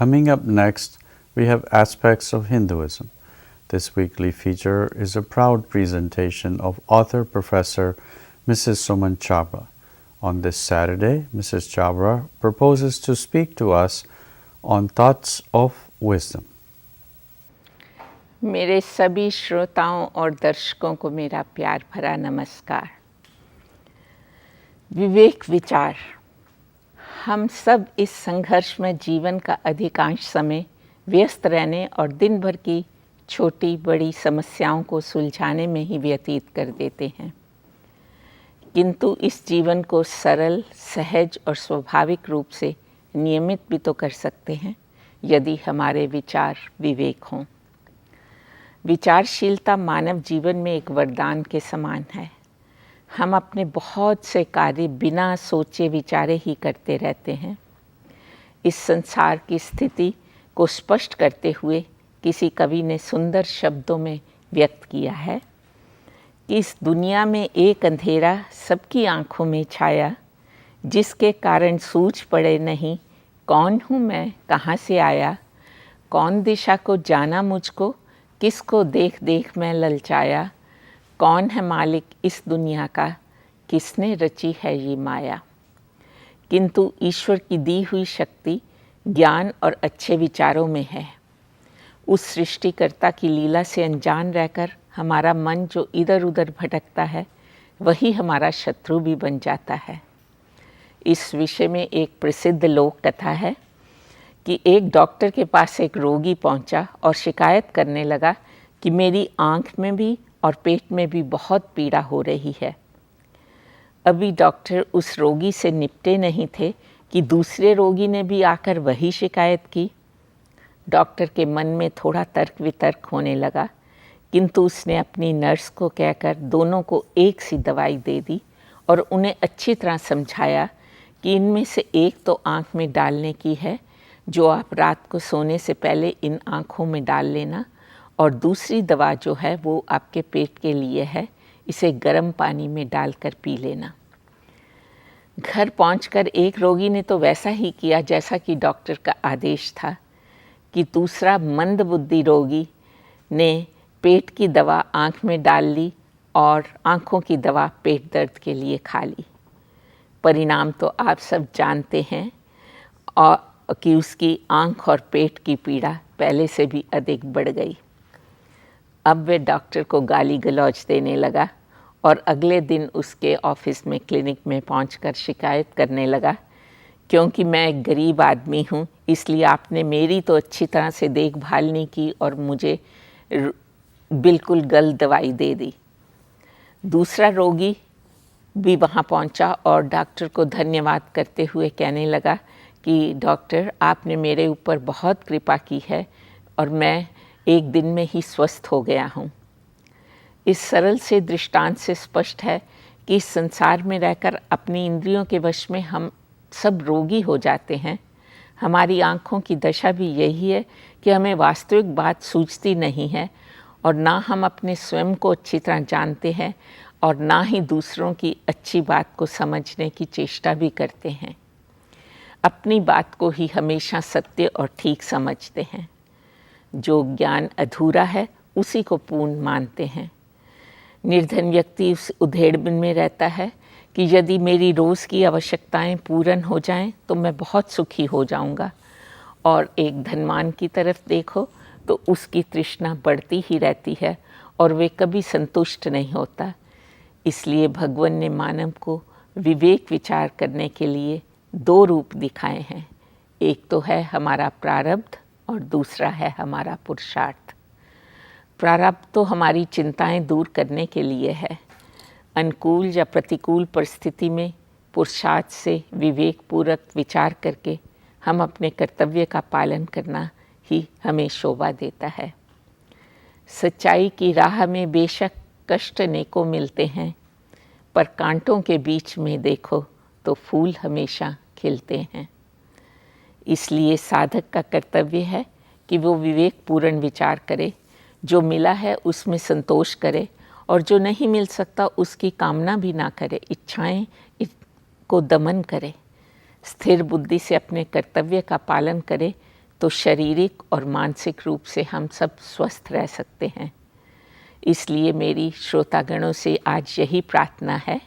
Coming up next, we have aspects of Hinduism. This weekly feature is a proud presentation of author Professor Mrs. Suman Chhabra. On this Saturday, Mrs. Chhabra proposes to speak to us on thoughts of wisdom. मेरे सभी श्रोताओं और दर्शकों को मेरा प्यार भरा नमस्कार। विवेक विचार। हम सब इस संघर्ष में जीवन का अधिकांश समय व्यस्त रहने और दिन भर की छोटी बड़ी समस्याओं को सुलझाने में ही व्यतीत कर देते हैं, किंतु इस जीवन को सरल, सहज और स्वाभाविक रूप से नियमित भी तो कर सकते हैं यदि हमारे विचार विवेक हों। विचारशीलता मानव जीवन में एक वरदान के समान है। हम अपने बहुत से कार्य बिना सोचे विचारे ही करते रहते हैं। इस संसार की स्थिति को स्पष्ट करते हुए किसी कवि ने सुंदर शब्दों में व्यक्त किया है कि इस दुनिया में एक अंधेरा सबकी आंखों में छाया, जिसके कारण सूझ पड़े नहीं कौन हूँ मैं, कहाँ से आया, कौन दिशा को जाना मुझको, किसको देख देख मैं ललचाया, कौन है मालिक इस दुनिया का, किसने रची है ये माया। किंतु ईश्वर की दी हुई शक्ति ज्ञान और अच्छे विचारों में है। उस सृष्टिकर्ता की लीला से अनजान रहकर हमारा मन जो इधर उधर भटकता है, वही हमारा शत्रु भी बन जाता है। इस विषय में एक प्रसिद्ध लोक कथा है कि एक डॉक्टर के पास एक रोगी पहुंचा और शिकायत करने लगा कि मेरी आँख में भी और पेट में भी बहुत पीड़ा हो रही है। अभी डॉक्टर उस रोगी से निपटे नहीं थे कि दूसरे रोगी ने भी आकर वही शिकायत की। डॉक्टर के मन में थोड़ा तर्क वितर्क होने लगा, किंतु उसने अपनी नर्स को कहकर दोनों को एक सी दवाई दे दी और उन्हें अच्छी तरह समझाया कि इनमें से एक तो आँख में डालने की है, जो आप रात को सोने से पहले इन आँखों में डाल लेना, और दूसरी दवा जो है वो आपके पेट के लिए है, इसे गर्म पानी में डालकर पी लेना। घर पहुंचकर एक रोगी ने तो वैसा ही किया जैसा कि डॉक्टर का आदेश था, कि दूसरा मंदबुद्धि रोगी ने पेट की दवा आँख में डाल ली और आँखों की दवा पेट दर्द के लिए खा ली। परिणाम तो आप सब जानते हैं और कि उसकी आँख और पेट की पीड़ा पहले से भी अधिक बढ़ गई। अब वह डॉक्टर को गाली गलौज देने लगा और अगले दिन उसके ऑफिस में क्लिनिक में पहुंचकर शिकायत करने लगा, क्योंकि मैं एक गरीब आदमी हूं, इसलिए आपने मेरी तो अच्छी तरह से देखभाल नहीं की और मुझे बिल्कुल गलत दवाई दे दी। दूसरा रोगी भी वहां पहुंचा और डॉक्टर को धन्यवाद करते हुए कहने लगा कि डॉक्टर, आपने मेरे ऊपर बहुत कृपा की है और मैं एक दिन में ही स्वस्थ हो गया हूँ। इस सरल से दृष्टांत से स्पष्ट है कि इस संसार में रहकर अपनी इंद्रियों के वश में हम सब रोगी हो जाते हैं। हमारी आँखों की दशा भी यही है कि हमें वास्तविक बात सूझती नहीं है और ना हम अपने स्वयं को अच्छी तरह जानते हैं और ना ही दूसरों की अच्छी बात को समझने की चेष्टा भी करते हैं। अपनी बात को ही हमेशा सत्य और ठीक समझते हैं। जो ज्ञान अधूरा है उसी को पूर्ण मानते हैं। निर्धन व्यक्ति उस उधेड़बुन में रहता है कि यदि मेरी रोज़ की आवश्यकताएं पूर्ण हो जाएं तो मैं बहुत सुखी हो जाऊंगा, और एक धनवान की तरफ देखो तो उसकी तृष्णा बढ़ती ही रहती है और वे कभी संतुष्ट नहीं होता। इसलिए भगवान ने मानव को विवेक विचार करने के लिए दो रूप दिखाए हैं। एक तो है हमारा प्रारब्ध और दूसरा है हमारा पुरुषार्थ। प्रारब्ध तो हमारी चिंताएं दूर करने के लिए है। अनुकूल या प्रतिकूल परिस्थिति में पुरुषार्थ से विवेकपूर्वक विचार करके हम अपने कर्तव्य का पालन करना ही हमें शोभा देता है। सच्चाई की राह में बेशक कष्ट अनेकों मिलते हैं, पर कांटों के बीच में देखो तो फूल हमेशा खिलते हैं। इसलिए साधक का कर्तव्य है कि वो विवेकपूर्ण विचार करे, जो मिला है उसमें संतोष करे और जो नहीं मिल सकता उसकी कामना भी ना करे, इच्छाएं को दमन करे। स्थिर बुद्धि से अपने कर्तव्य का पालन करे तो शारीरिक और मानसिक रूप से हम सब स्वस्थ रह सकते हैं। इसलिए मेरी श्रोतागणों से आज यही प्रार्थना है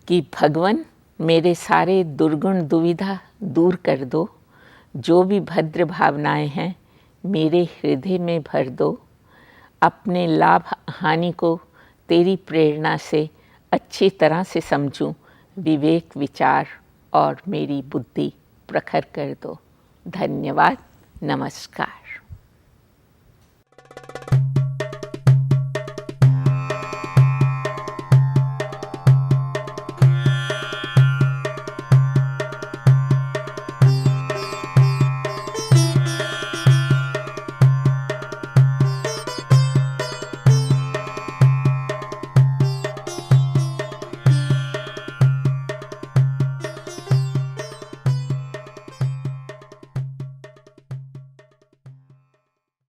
कि भगवन मेरे सारे दुर्गुण दुविधा दूर कर दो, जो भी भद्र भावनाएं हैं मेरे हृदय में भर दो, अपने लाभ हानि को तेरी प्रेरणा से अच्छी तरह से समझूं, विवेक विचार और मेरी बुद्धि प्रखर कर दो। धन्यवाद, नमस्कार।